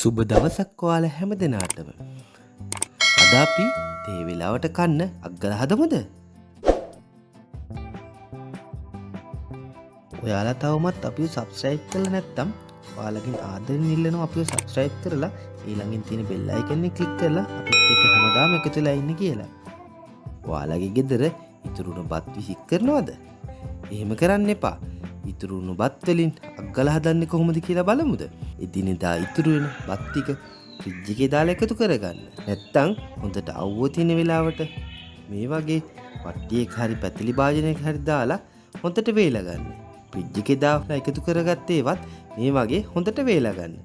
සුබ දවසක් ඔයාලා හැම දෙනාටම. අද අපි තේ වෙලාවට කන්න අග්ගල හදමුද? ඔයාලා තවමත් අපිව subscribe කරලා නැත්නම් ඔයාලගෙන් ආදරෙන් ඉල්ලනවා අපිව subscribe කරලා ඊළඟින් තියෙන bell icon එක click කරලා අපිත් එක්ක හැමදාම එකතු වෙලා ඉන්න කියලා. ඔයාලගේ ගෙදර ඉතුරුන බත් විසික් කරනවද? එහෙම කරන්න එපා. ඉතුරුණු බත් වලින් අග්ගල හදන්නේ කොහොමද කියලා බලමුද? එදිනෙදා ඉතුරු වෙන බත් ටික ෆ්‍රිජ් එකේ දාලා එකතු කරගන්න. නැත්තම් හොඳට අවුව තියෙන වෙලාවට මේ වගේ වට්ටියක හරි පැතිලි භාජනයක හරි දාලා හොඳට වේලා ගන්න. ෆ්‍රිජ් එකේ දාලා එකතු කරගත්ත ඒවත් මේ වගේ හොඳට වේලා ගන්න.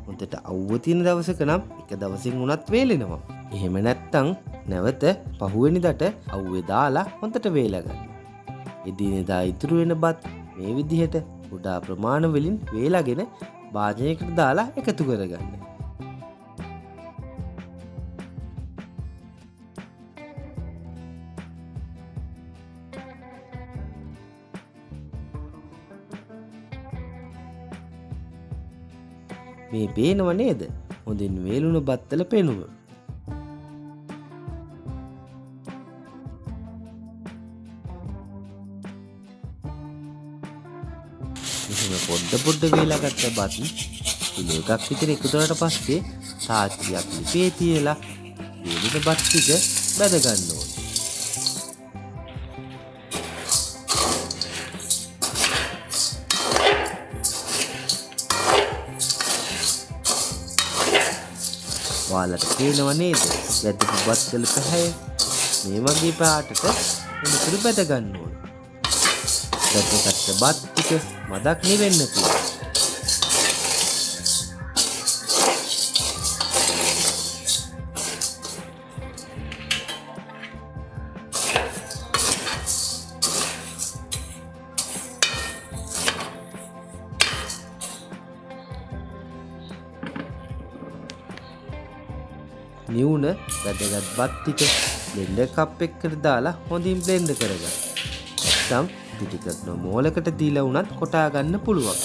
හොඳට අවුව තියෙන දවසක නම් එක දවසින් උනත් වේලෙනවා. එහෙම නැත්තම් නැවත පහුවෙනිදට අවුවේ දාලා හොඳට වේලා ගන්න. එදිනෙදා ඉතුරු වෙන බත් මේ විදිහට කුඩා ප්‍රමාණ වලින් වේලාගෙන භාජනයකට දාලා එකතු කරගන්න. මේ පේනව නේද? හොඳින් වේලුණු බත්තල පෙනුම. එහෙම පොඩ වේලා ගත්ත බත් කිලෝ එකක් විතර එකතු කරලා පස්සේ සාච්චියක් ලිපේ තියලා වේලින බත් ටික බැද ගන්න ඕනේ. ඔයාලට පේනව නේද? වැදපු බත් වල පැහැය මේ වගේ පාටට මෙතන බැද ගන්න ඕනේ. දැක්කට බත් ටික මදක් නෙවෙන්න තියෙනවා. නිවුන වැදගත් බත් ටික බ්ලෙන්ඩර් කප් එකකට දාලා හොඳින් බ්ලෙන්ඩ් කරගන්න. නැත්නම් පිටිකට මෝලකට දීලා උනත් කොටා ගන්න පුළුවන්.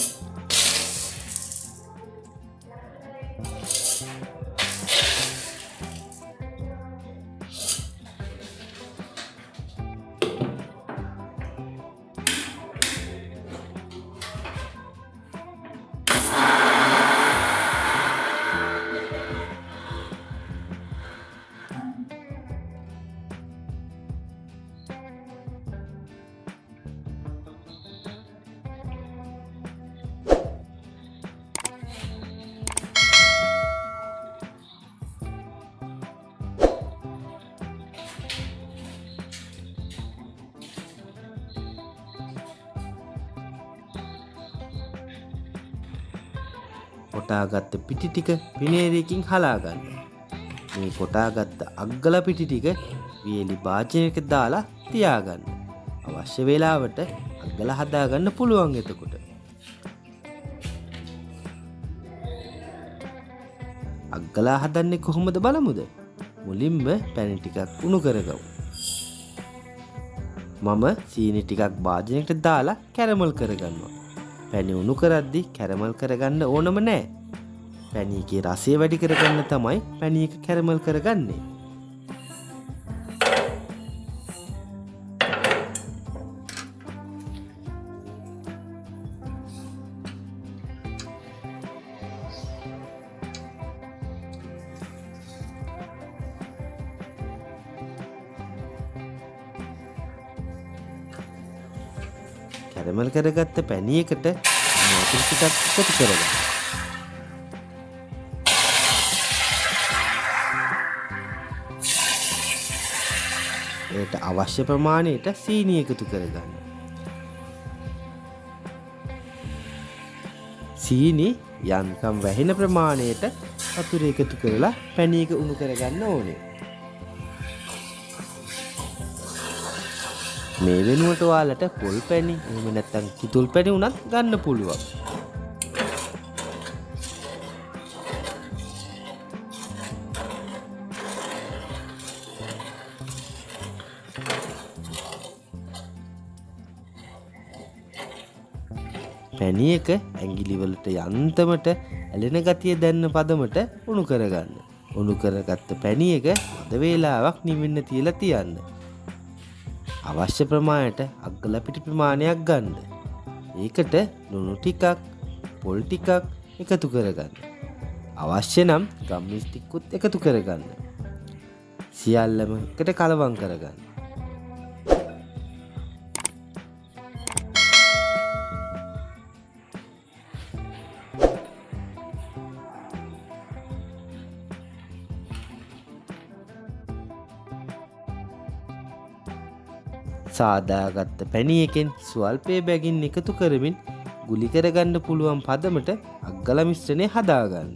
කොටාගත්ත පිටි ටික විනේරයකින් හලා ගන්න. මේ කොටාගත්ත අග්ගල පිටි ටික වියලි භාජනයක දාලා තියාගන්න. අවශ්‍ය වෙලාවට අග්ගල හදාගන්න පුළුවන් එතකොට. අග්ගල හදන්නේ කොහොමද බලමුද? මුලින්ම පැණි ටිකක් උණු කරගමු. මම සීනි ටිකක් භාජනයකට දාලා කැරමල් කරගන්නවා. පැණි උණු කරද්දි කැරමල් කරගන්න ඕනම නෑ. පැණි එකේ රසය වැඩි කරගන්න තමයි පැණි එක කැරමල් කරගන්නේ. කැරමල් කරගත්ත පැණි එකට වතුර ටිකක් එකතු කරගන්න. ඒට අවශ්‍ය ප්‍රමාණයට සීනි එකතු කරගන්න. සීනි යන්කම් වැහෙන ප්‍රමාණයට වතුර එකතු කරලා පැණි එක උණු කරගන්න ඕනේ. මේ වෙනුවට ඔයාලට පොල් පැණි එහෙම නැත්නම් කිතුල් පැණි උනත් ගන්න පුළුවන්. පැණි එක ඇඟිලි වලට යන්තමට ඇලෙන ගතිය දැන්න පදමට උණු කරගන්න. උණු කරගත්ත පැණි එක අද වේලාවක් නිවෙන්න තියලා තියන්න. අවශ්‍ය ප්‍රමාණයට අග්ගල පිටි ප්‍රමාණයක් ගන්න. ඒකට ලුණු ටිකක්, පොල් ටිකක් එකතු කරගන්න. අවශ්‍ය නම් ගම්මිස් ටිකකුත් එකතු කරගන්න. සියල්ලම එකට කලවම් කරගන්න. සාදාගත්ත පැණි එකෙන් ස්වල්පේ බැගින් එකතු කරමින් ගුලි කරගන්න පුළුවන් පදමට අග්ගල මිශ්‍රණය හදාගන්න.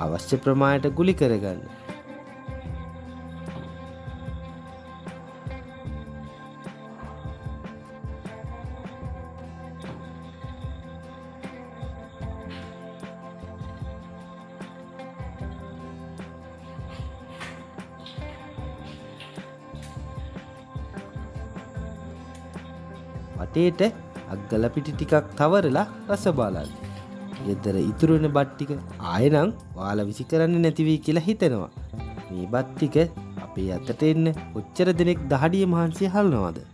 අවශ්‍ය ප්‍රමාණයට ගුලි කරගන්න. වටේට අග්ගල පිටි ටිකක් තවරලා රස බලන්න. ගෙදර ඉතුරු වෙන බත් ටික ආයෙනම් ඔයාලා විසි කරන්නේ නැති වෙයි කියලා හිතෙනවා. මේ බත් ටික අපේ අතට එන්න කොච්චර දෙනෙක් දහඩිය මහන්සිය හලනවද?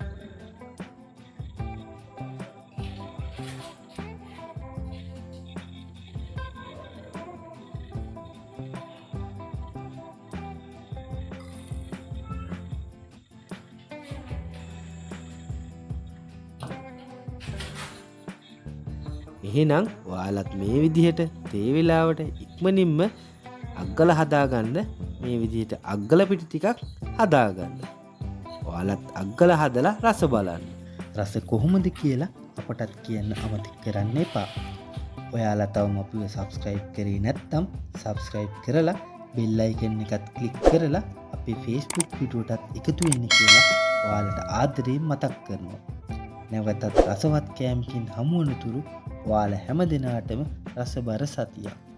එහෙනම් ඔයාලත් මේ විදිහට තේ වෙලාවට ඉක්මනින්ම අග්ගල හදාගන්න මේ විදිහට අග්ගල පිටි ටිකක් හදාගන්න. ඔයාලත් අග්ගල හදලා රස බලන්න. රස කොහොමද කියලා අපටත් කියන්න අමතක කරන්න එපා. ඔයාලා තවම අපිව subscribe කරේ නැත්නම් subscribe කරලා bell icon එකත් click කරලා අපේ Facebook පිටුවටත් එකතු වෙන්න කියලා ඔයාලට ආදරයෙන් මතක් කරනවා. නැවතත් රසවත් කෑමකින් හමු වන තුරු ඔයාලා හැම දිනාටම රසබර සතියක්.